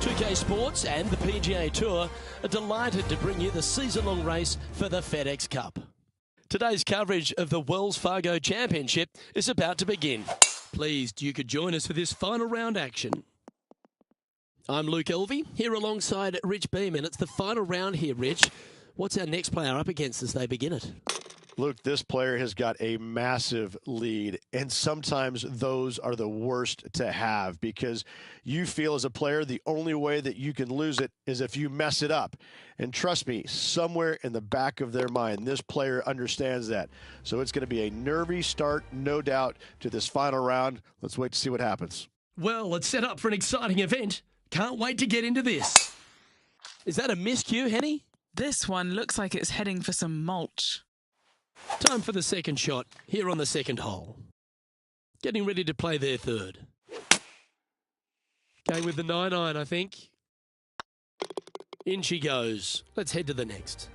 2K Sports and the PGA Tour are delighted to bring you the season-long race for the FedEx Cup. Today's coverage of the Wells Fargo Championship is about to begin. Pleased you could join us for this final round action. I'm Luke Elvey, here alongside Rich Beeman. It's the final round here, Rich. What's our next player up against as they begin it? Luke, this player has got a massive lead, and sometimes those are the worst to have because you feel as a player the only way that you can lose it is if you mess it up. And trust me, somewhere in the back of their mind, this player understands that. So it's going to be a nervy start, no doubt, to this final round. Let's wait to see what happens. Well, it's set up for an exciting event. Can't wait to get into this. Is that a miscue, Henny? This one looks like it's heading for some mulch. Time for the second shot here on the second hole. Getting ready to play their third. Going with the 9-iron, I think. In she goes. Let's head to the next.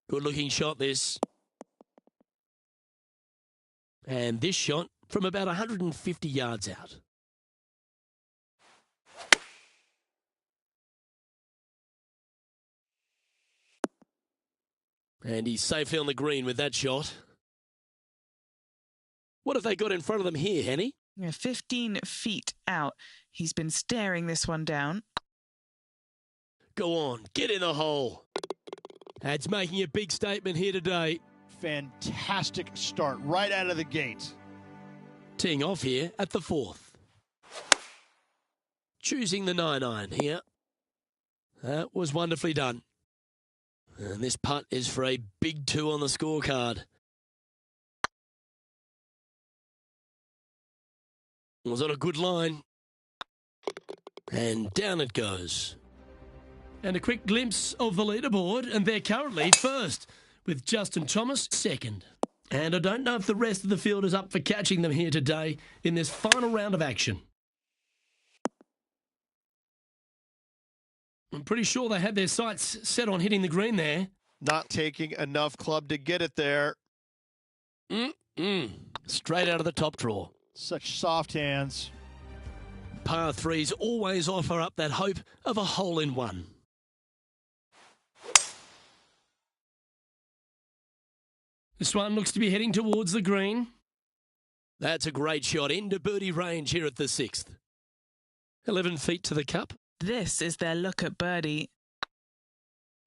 Good looking shot this. And this shot from about 150 yards out. And he's safely on the green with that shot. What have they got in front of them here, Henny? 15 feet out. He's been staring this one down. Go on, get in the hole. That's making a big statement here today. Fantastic start right out of the gate. Teeing off here at the fourth. Choosing the 9-iron here. That was wonderfully done. And this putt is for a big 2 on the scorecard. Was on a good line. And down it goes. And a quick glimpse of the leaderboard, and they're currently first, with Justin Thomas second. And I don't know if the rest of the field is up for catching them here today in this final round of action. I'm pretty sure they had their sights set on hitting the green there. Not taking enough club to get it there. Straight out of the top drawer. Such soft hands. Par 3s always offer up that hope of a hole-in-one. This one looks to be heading towards the green. That's a great shot into birdie range here at the 6th. 11 feet to the cup. This is their look at birdie.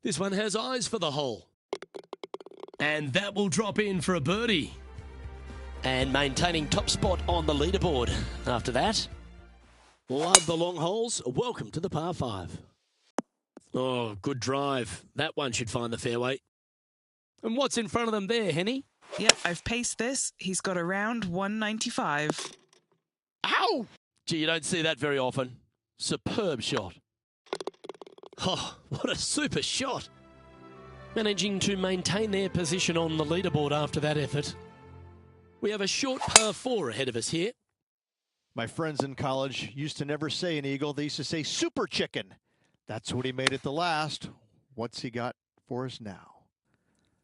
This one has eyes for the hole. And that will drop in for a birdie. And maintaining top spot on the leaderboard. After that, love the long holes. Welcome to the par 5. Oh, good drive. That one should find the fairway. And what's in front of them there, Henny? Yep, I've paced this. He's got around 195. Ow! Gee, you don't see that very often. Superb shot. Oh, what a super shot. Managing to maintain their position on the leaderboard after that effort. We have a short par 4 ahead of us here. My friends in college used to never say an eagle. They used to say super chicken. That's what he made at the last. What's he got for us now?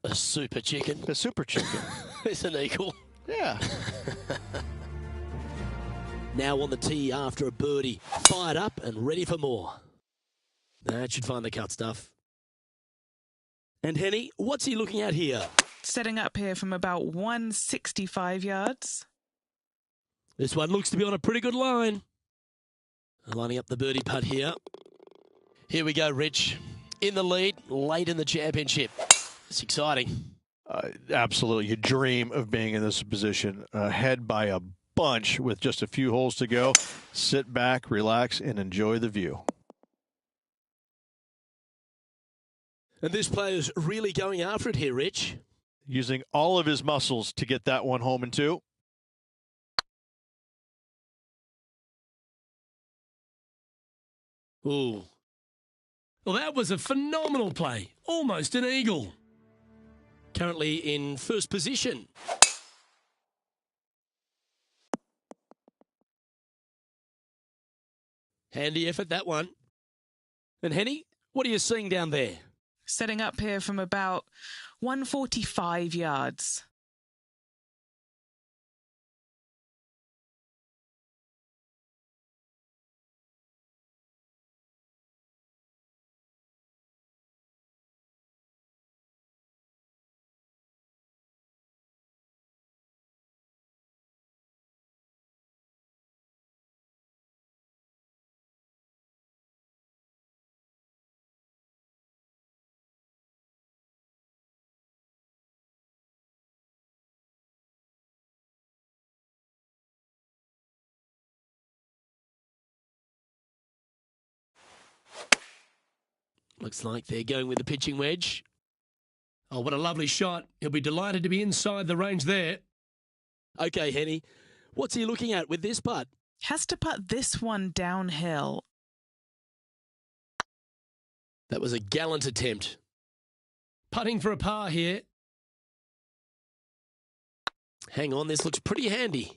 A super chicken. A super chicken. It's an eagle. Yeah. Now on the tee after a birdie. Fired up and ready for more. That should find the cut stuff. And Henny, what's he looking at here? Setting up here from about 165 yards. This one looks to be on a pretty good line. Lining up the birdie putt here. Here we go, Rich. In the lead, late in the championship. It's exciting. Absolutely. You dream of being in this position. Ahead by a bunch with just a few holes to go. Sit back, relax, and enjoy the view. And this player's really going after it here, Rich. Using all of his muscles to get that one home in 2. Ooh. Well, that was a phenomenal play. Almost an eagle. Currently in first position. Handy effort, that one. And Henny, what are you seeing down there? Setting up here from about 145 yards. Looks like they're going with the pitching wedge. Oh, what a lovely shot. He'll be delighted to be inside the range there. Okay, Henny, what's he looking at with this putt? Has to putt this one downhill. That was a gallant attempt. Putting for a par here. Hang on, this looks pretty handy.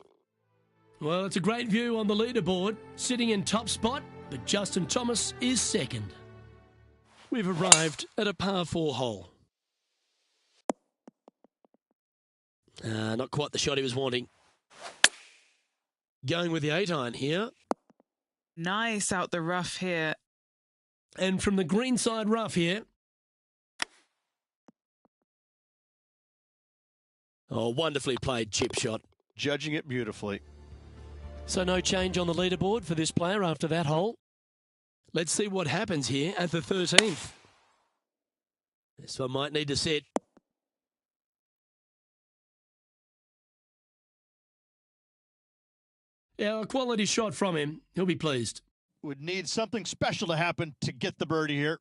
Well, it's a great view on the leaderboard. Sitting in top spot, but Justin Thomas is second. We've arrived at a par 4 hole. Not quite the shot he was wanting. Going with the 8-iron here. Nice out the rough here. And from the greenside rough here. Oh, wonderfully played chip shot. Judging it beautifully. So no change on the leaderboard for this player after that hole. Let's see what happens here at the 13th. This one might need to set. Yeah, a quality shot from him. He'll be pleased. Would need something special to happen to get the birdie here.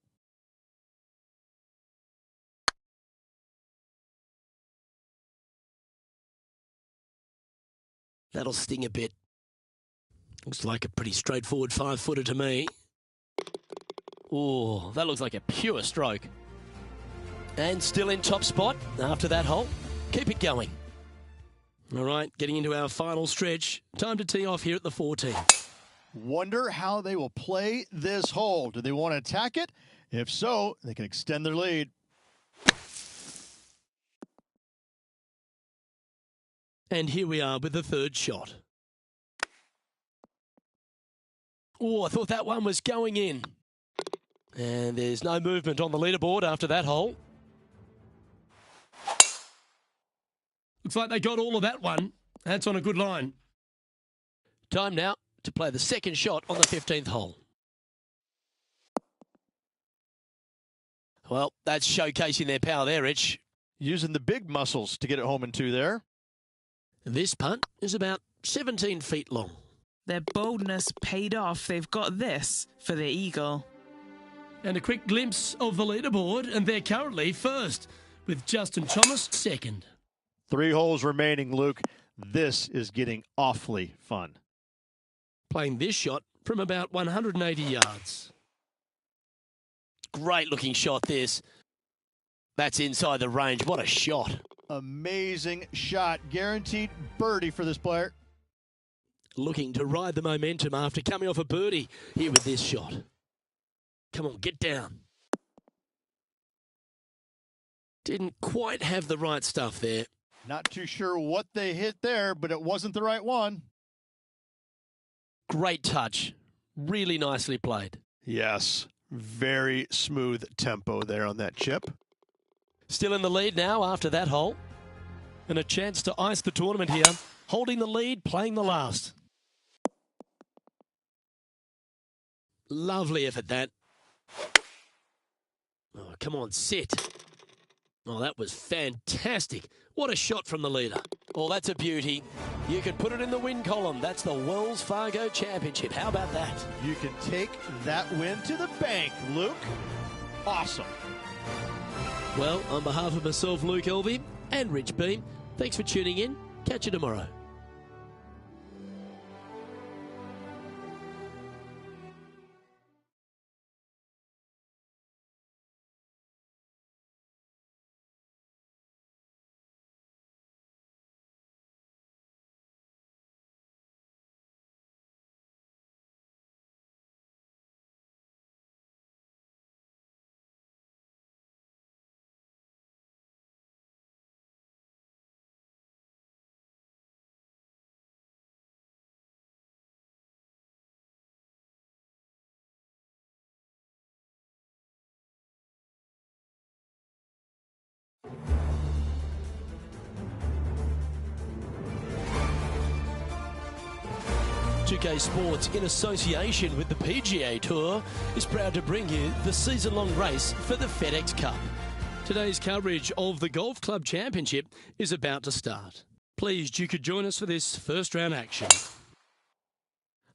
That'll sting a bit. Looks like a pretty straightforward 5-footer to me. Oh, that looks like a pure stroke. And still in top spot after that hole. Keep it going. All right, getting into our final stretch. Time to tee off here at the 14th. Wonder how they will play this hole. Do they want to attack it? If so, they can extend their lead. And here we are with the third shot. Oh, I thought that one was going in. And there's no movement on the leaderboard after that hole. Looks like they got all of that one. That's on a good line. Time now to play the second shot on the 15th hole. Well, that's showcasing their power there, Rich. Using the big muscles to get it home in 2 there. This punt is about 17 feet long. Their boldness paid off. They've got this for the eagle. And a quick glimpse of the leaderboard, and they're currently first, with Justin Thomas second. 3 holes remaining, Luke. This is getting awfully fun. Playing this shot from about 180 yards. Great looking shot, this. That's inside the range. What a shot. Amazing shot. Guaranteed birdie for this player. Looking to ride the momentum after coming off a birdie here with this shot. Come on, get down. Didn't quite have the right stuff there. Not too sure what they hit there, but it wasn't the right one. Great touch. Really nicely played. Yes, very smooth tempo there on that chip. Still in the lead now after that hole. And a chance to ice the tournament here. Holding the lead, playing the last. Lovely effort, that. Oh, come on, sit. Oh, that was fantastic. What a shot from the leader. Oh, that's a beauty. You can put it in the win column. That's the Wells Fargo Championship. How about that? You can take that win to the bank, Luke. Awesome. Well, on behalf of myself, Luke Elvey, and Rich Beam, thanks for tuning in. Catch you tomorrow. Sports, in association with the PGA Tour, is proud to bring you the season-long race for the FedEx Cup. Today's coverage of the Golf Club Championship is about to start. Pleased you could join us for this first round action.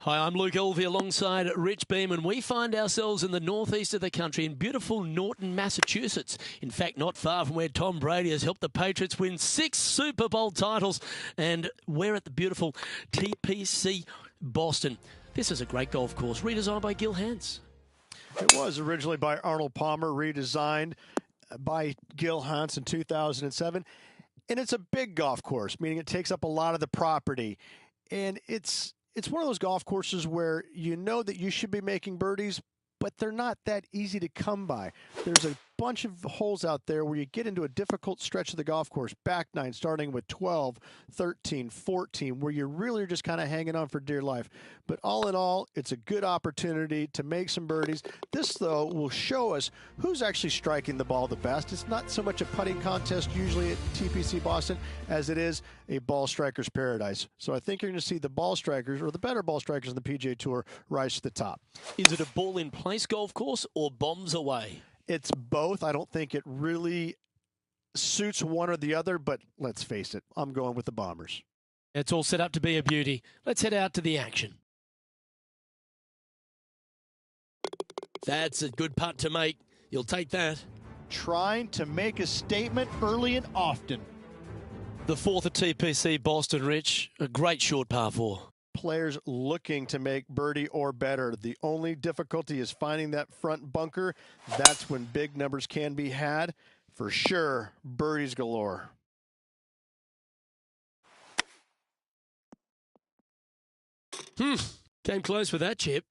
Hi, I'm Luke Elvey alongside Rich Beam, and we find ourselves in the northeast of the country in beautiful Norton, Massachusetts. In fact, not far from where Tom Brady has helped the Patriots win 6 Super Bowl titles, and we're at the beautiful TPC Boston. This is a great golf course, redesigned by Gil Hanse. It was originally by Arnold Palmer, redesigned by Gil Hanse in 2007. And it's a big golf course, meaning it takes up a lot of the property. And it's one of those golf courses where you know that you should be making birdies, but they're not that easy to come by. There's a bunch of holes out there where you get into a difficult stretch of the golf course, back nine, starting with 12, 13, 14, where you really are just kind of hanging on for dear life. But all in all, it's a good opportunity to make some birdies. This, though, will show us who's actually striking the ball the best. It's not so much a putting contest usually at TPC Boston as it is a ball striker's paradise. So I think you're going to see the ball strikers, or the better ball strikers on the PGA Tour, rise to the top. Is it a ball-in-place golf course or bombs away? It's both. I don't think it really suits one or the other, but let's face it, I'm going with the Bombers. It's all set up to be a beauty. Let's head out to the action. That's a good putt to make. You'll take that. Trying to make a statement early and often. The fourth at TPC Boston, Rich. A great short par 4. Players looking to make birdie or better. The only difficulty is finding that front bunker. That's when big numbers can be had. For sure, birdies galore. Came close with that chip.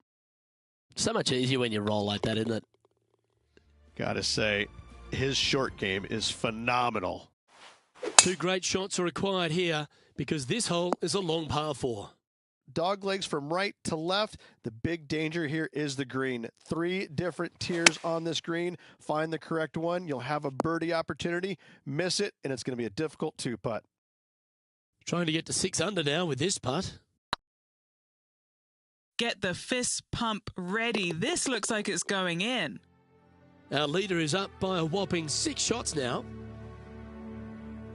So much easier when you roll like that, isn't it? Gotta say, his short game is phenomenal. 2 great shots are required here because this hole is a long par 4. Dog legs from right to left. The big danger here is the green. 3 different tiers on this green. Find the correct one. You'll have a birdie opportunity. Miss it, and it's going to be a difficult 2-putt. Trying to get to 6 under now with this putt. Get the fist pump ready. This looks like it's going in. Our leader is up by a whopping 6 shots now.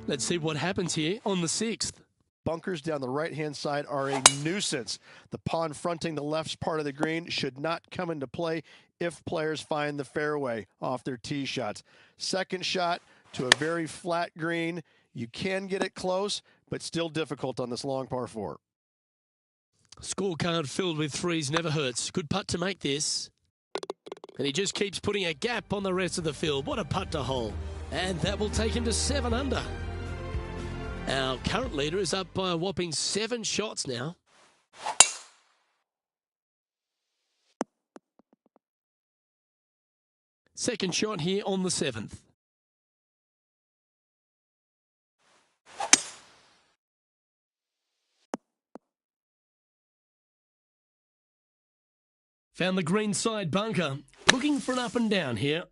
Let's see what happens here on the 6th. Bunkers down the right-hand side are a nuisance. The pond fronting the left part of the green should not come into play if players find the fairway off their tee shots. Second shot to a very flat green. You can get it close, but still difficult on this long par 4. Scorecard filled with 3s never hurts. Good putt to make this. And he just keeps putting a gap on the rest of the field. What a putt to hole. And that will take him to 7 under. Our current leader is up by a whopping 7 shots now. Second shot here on the 7th. Found the green side bunker. Looking for an up and down here.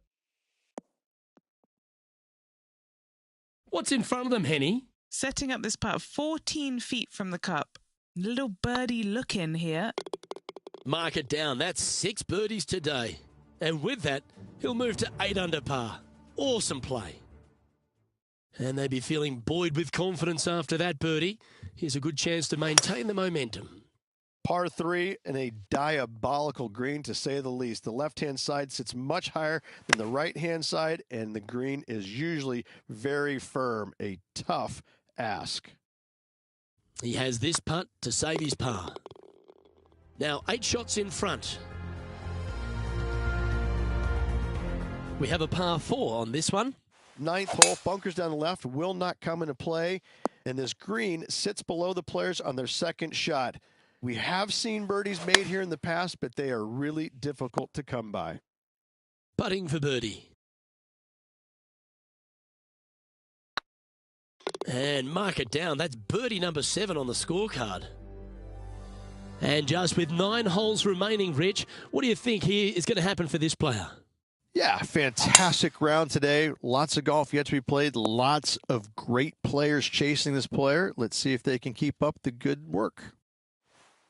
What's in front of them, Henny? Setting up this putt 14 feet from the cup. Little birdie look in here. Mark it down. That's 6 birdies today. And with that, he'll move to 8 under par. Awesome play. And they'd be feeling buoyed with confidence after that birdie. Here's a good chance to maintain the momentum. Par 3 and a diabolical green, to say the least. The left-hand side sits much higher than the right-hand side, and the green is usually very firm. A tough ask. He has this putt to save his par. Now 8 shots in front. We have a par 4 on this one. 9th hole, bunkers down the left will not come into play, and this green sits below the players on their second shot. We have seen birdies made here in the past, but they are really difficult to come by. Putting for birdie. And mark it down. That's birdie number 7 on the scorecard. And just with 9 holes remaining, Rich, what do you think here is going to happen for this player? Yeah, fantastic round today. Lots of golf yet to be played. Lots of great players chasing this player. Let's see if they can keep up the good work.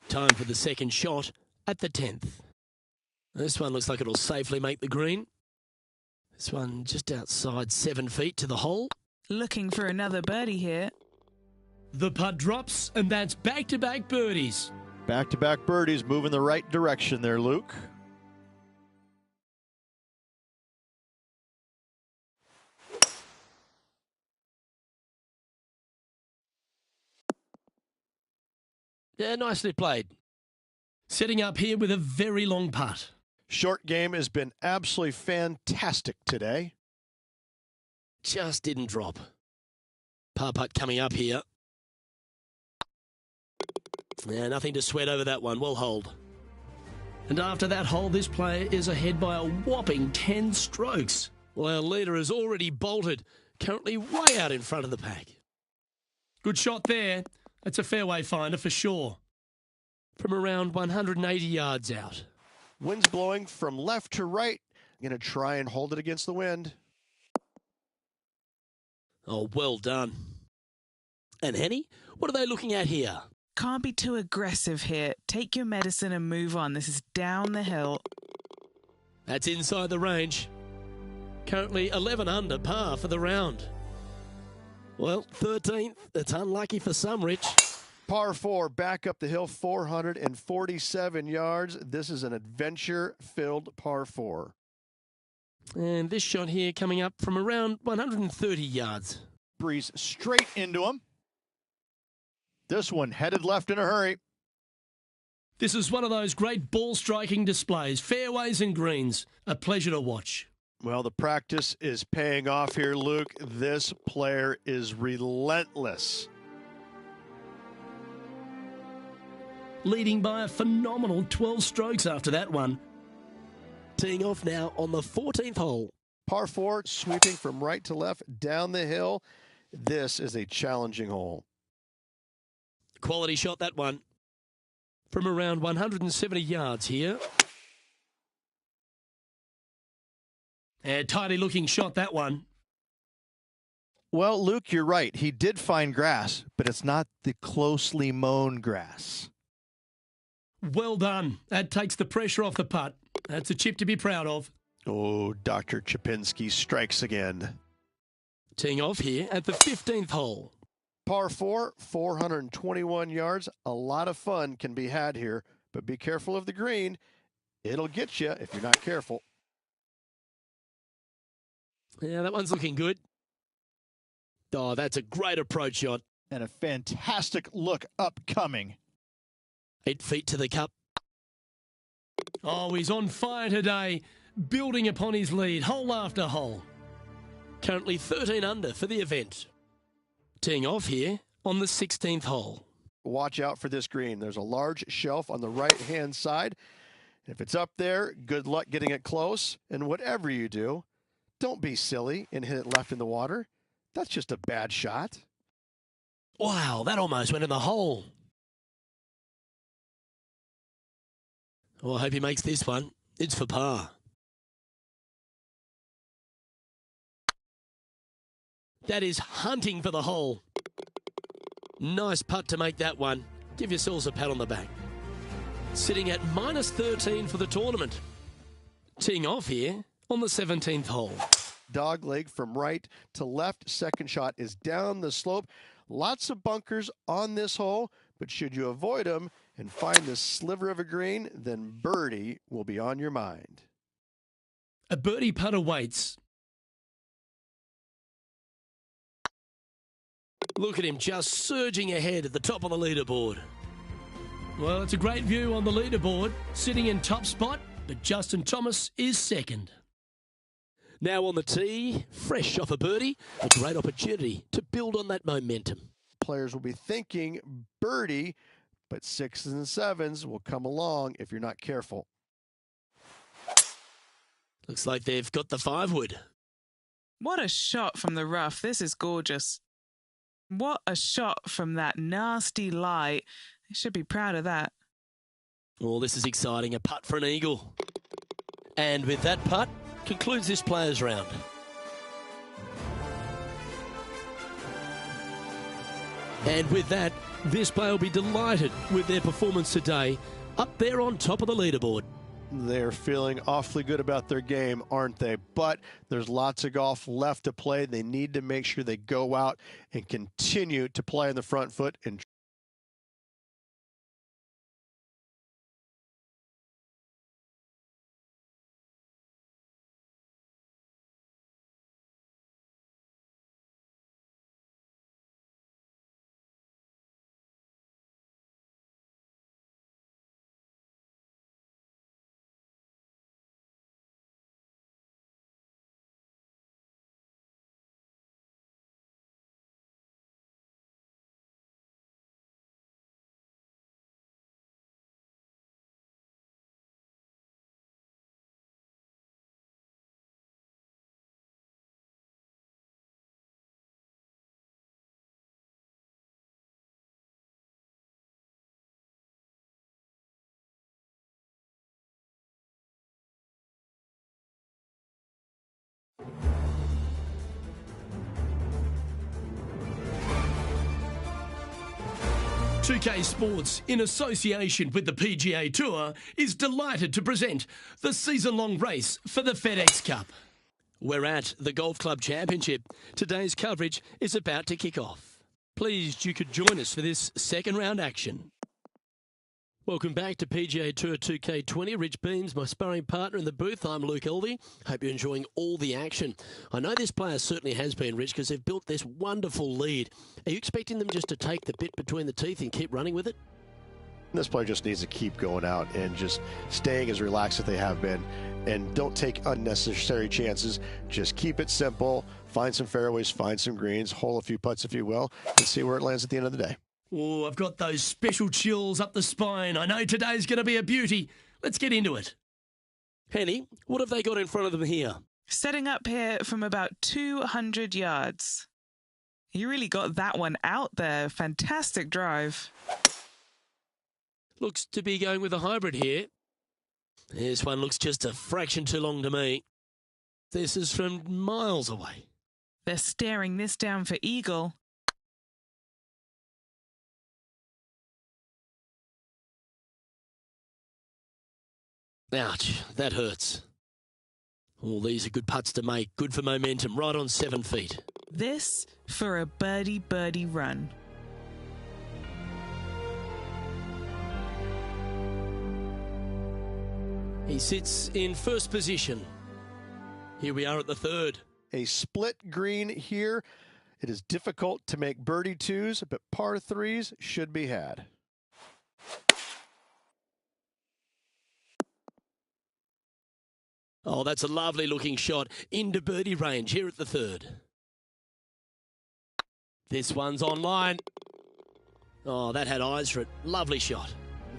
Time for the second shot at the 10th. This one looks like it'll safely make the green. This one just outside 7 feet to the hole. Looking for another birdie here. The putt drops, and that's back-to-back birdies. Back-to-back birdies, moving the right direction there, Luke. Yeah, nicely played. Setting up here with a very long putt. Short game has been absolutely fantastic today. Just didn't drop. Par putt coming up here. Yeah, nothing to sweat over that one. We'll hold. And after that hole, this player is ahead by a whopping 10 strokes. Well, our leader has already bolted, currently way out in front of the pack. Good shot there. That's a fairway finder for sure. From around 180 yards out. Wind's blowing from left to right. Going to try and hold it against the wind. Oh, well done. And Henny, what are they looking at here? Can't be too aggressive here. Take your medicine and move on. This is down the hill. That's inside the range. Currently 11 under par for the round. Well, 13th. It's unlucky for some, Rich. Par 4, back up the hill, 447 yards. This is an adventure-filled par 4. And this shot here coming up from around 130 yards. Breeze straight into him. This one headed left in a hurry. This is one of those great ball striking displays, fairways and greens. A pleasure to watch. Well, the practice is paying off here, Luke. This player is relentless. Leading by a phenomenal 12 strokes after that one. Teeing off now on the 14th hole. Par 4, sweeping from right to left down the hill. This is a challenging hole. Quality shot, that one. From around 170 yards here. A tidy looking shot, that one. Well, Luke, you're right. He did find grass, but it's not the closely mown grass. Well done. That takes the pressure off the putt. That's a chip to be proud of. Oh, Dr. Chapinski strikes again. Teeing off here at the 15th hole. Par 4, 421 yards. A lot of fun can be had here, but be careful of the green. It'll get you if you're not careful. Yeah, that one's looking good. Oh, that's a great approach shot. And a fantastic look upcoming. 8 feet to the cup. Oh, he's on fire today, building upon his lead, hole after hole. Currently 13 under for the event. Teeing off here on the 16th hole. Watch out for this green. There's a large shelf on the right-hand side. If it's up there, good luck getting it close. And whatever you do, don't be silly and hit it left in the water. That's just a bad shot. Wow, that almost went in the hole. Well, I hope he makes this one. It's for par. That is hunting for the hole. Nice putt to make that one. Give yourselves a pat on the back. Sitting at minus 13 for the tournament. Teeing off here on the 17th hole. Dog leg from right to left. Second shot is down the slope. Lots of bunkers on this hole, but should you avoid them and find this sliver of a green, then birdie will be on your mind. A birdie putt awaits. Look at him just surging ahead at the top of the leaderboard. Well, it's a great view on the leaderboard, sitting in top spot, but Justin Thomas is second. Now on the tee, fresh off a birdie, a great opportunity to build on that momentum. Players will be thinking birdie, but 6s and 7s will come along if you're not careful. Looks like they've got the 5-wood. What a shot from the rough. This is gorgeous. What a shot from that nasty lie. They should be proud of that. Oh, this is exciting. A putt for an eagle. And with that putt, concludes this players' round. And with that, this player will be delighted with their performance today, up there on top of the leaderboard. They're feeling awfully good about their game, aren't they? But there's lots of golf left to play. They need to make sure they go out and continue to play on the front foot and 2K Sports, in association with the PGA Tour, is delighted to present the season-long race for the FedEx Cup. We're at the Golf Club Championship. Today's coverage is about to kick off. Pleased you could join us for this second round action. Welcome back to PGA Tour 2K20. Rich Beams, my sparring partner in the booth. I'm Luke Elvey. Hope you're enjoying all the action. I know this player certainly has been, Rich, because they've built this wonderful lead. Are you expecting them just to take the bit between the teeth and keep running with it? This player just needs to keep going out and just staying as relaxed as they have been, and don't take unnecessary chances. Just keep it simple, find some fairways, find some greens, hole a few putts if you will, and see where it lands at the end of the day. Oh, I've got those special chills up the spine. I know today's going to be a beauty. Let's get into it. Henny, what have they got in front of them here? Setting up here from about 200 yards. You really got that one out there. Fantastic drive. Looks to be going with a hybrid here. This one looks just a fraction too long to me. This is from miles away. They're staring this down for eagle. Ouch, that hurts. All these are good putts to make. Good for momentum, right on 7 feet. This for a birdie run. He sits in first position. Here we are at the third. A split green here. It is difficult to make birdie twos, but par threes should be had. Oh, that's a lovely looking shot into birdie range here at the third. This one's online. Oh, that had eyes for it. Lovely shot.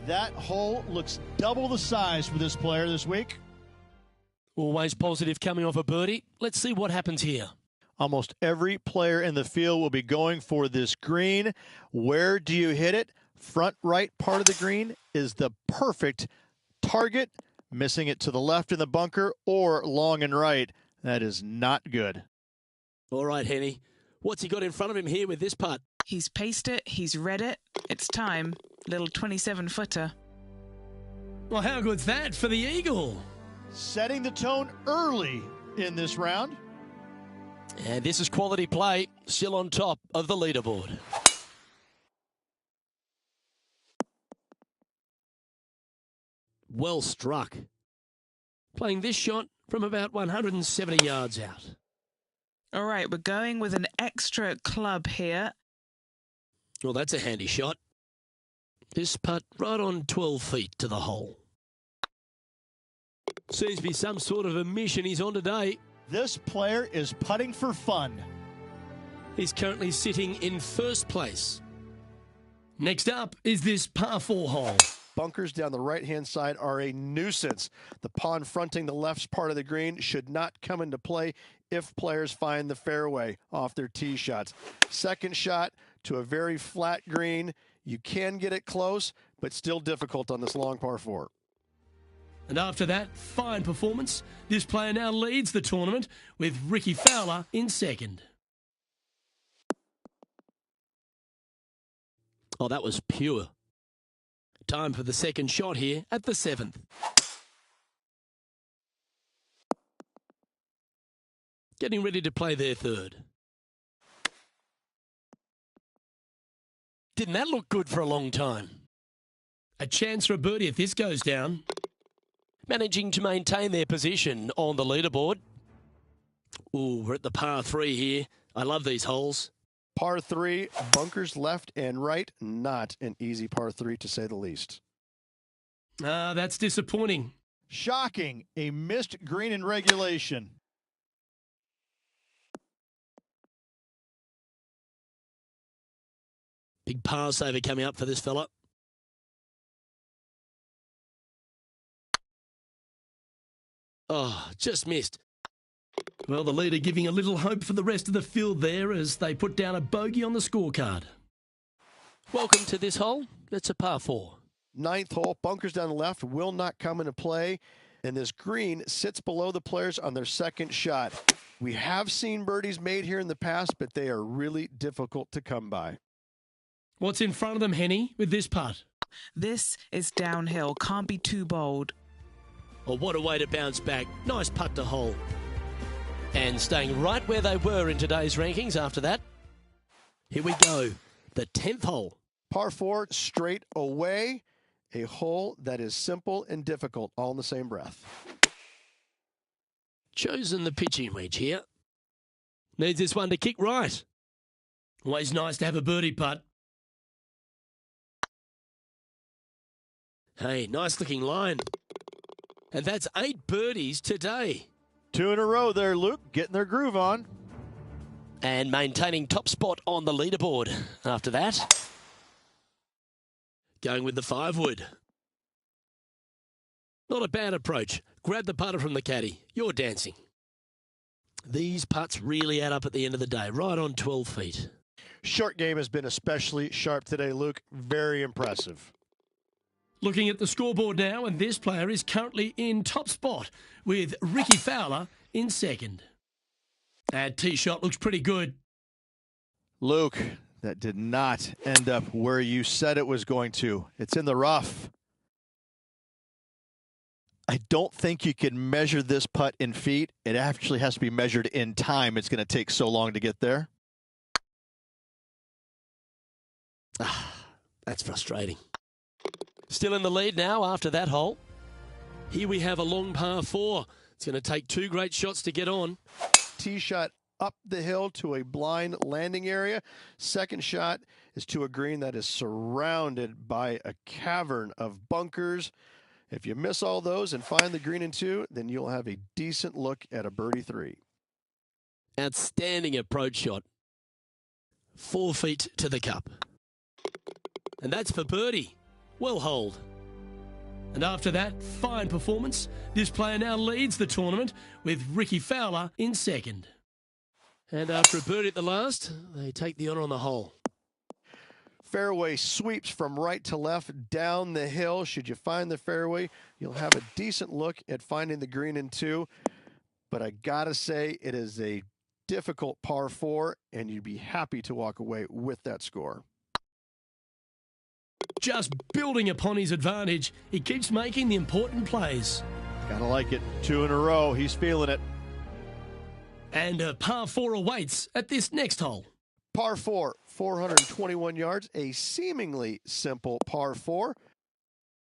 That hole looks double the size for this player this week. Always positive coming off a birdie. Let's see what happens here. Almost every player in the field will be going for this green. Where do you hit it? Front right part of the green is the perfect target. Missing it to the left in the bunker or long and right. That is not good. All right, Henny. What's he got in front of him here with this putt? He's paced it. He's read it. It's time. Little 27-footer. Well, how good's that for the eagle? Setting the tone early in this round. And this is quality play. Still on top of the leaderboard. Well struck. Playing this shot from about 170 yards out. All right, we're going with an extra club here. Well, that's a handy shot. This putt right on 12 feet to the hole. Seems to be some sort of a mission he's on today. This player is putting for fun. He's currently sitting in first place. Next up is this par 4 hole. Bunkers down the right-hand side are a nuisance. The pond fronting the left part of the green should not come into play if players find the fairway off their tee shots. Second shot to a very flat green. You can get it close, but still difficult on this long par 4. And after that fine performance, this player now leads the tournament with Ricky Fowler in second. Oh, that was pure. Time for the second shot here at the 7th. Getting ready to play their third. Didn't that look good for a long time? A chance for a birdie if this goes down. Managing to maintain their position on the leaderboard. Ooh, we're at the par 3 here. I love these holes. Par 3, bunkers left and right. Not an easy par 3 to say the least. That's disappointing. Shocking. A missed green in regulation. Big par saver coming up for this fella. Oh, just missed. Well, the leader giving a little hope for the rest of the field there as they put down a bogey on the scorecard. Welcome to this hole. It's a par 4. 9th hole, bunkers down the left will not come into play, and this green sits below the players on their second shot. We have seen birdies made here in the past, but they are really difficult to come by. What's in front of them, Henny, with this putt? This is downhill. Can't be too bold. Oh, what a way to bounce back. Nice putt to hole. And staying right where they were in today's rankings after that. Here we go. The 10th hole. Par 4 straight away. A hole that is simple and difficult all in the same breath. Chosen the pitching wedge here. Needs this one to kick right. Always nice to have a birdie putt. Hey, nice looking line. And that's 8 birdies today. 2 in a row there, Luke, getting their groove on. And maintaining top spot on the leaderboard after that. Going with the 5 wood. Not a bad approach. Grab the putter from the caddy. You're dancing. These putts really add up at the end of the day, right on 12 feet. Short game has been especially sharp today, Luke. Very impressive. Looking at the scoreboard now, and this player is currently in top spot with Ricky Fowler in second. That tee shot looks pretty good. Luke, that did not end up where you said it was going to. It's in the rough. I don't think you can measure this putt in feet. It actually has to be measured in time. It's going to take so long to get there. That's frustrating. Still in the lead now after that hole. Here we have a long par 4. It's going to take 2 great shots to get on. Tee shot up the hill to a blind landing area. Second shot is to a green that is surrounded by a cavern of bunkers. If you miss all those and find the green in 2, then you'll have a decent look at a birdie 3. Outstanding approach shot. 4 feet to the cup. And that's for birdie. Well holed. And after that fine performance, this player now leads the tournament with Ricky Fowler in second. And after a birdie at the last, they take the honour on the hole. Fairway sweeps from right to left down the hill. Should you find the fairway, you'll have a decent look at finding the green in 2. But I gotta say, it is a difficult par 4, and you'd be happy to walk away with that score. Just building upon his advantage, he keeps making the important plays. Gotta like it. 2 in a row. He's feeling it. And a par 4 awaits at this next hole. Par 4, 421 yards, a seemingly simple par 4.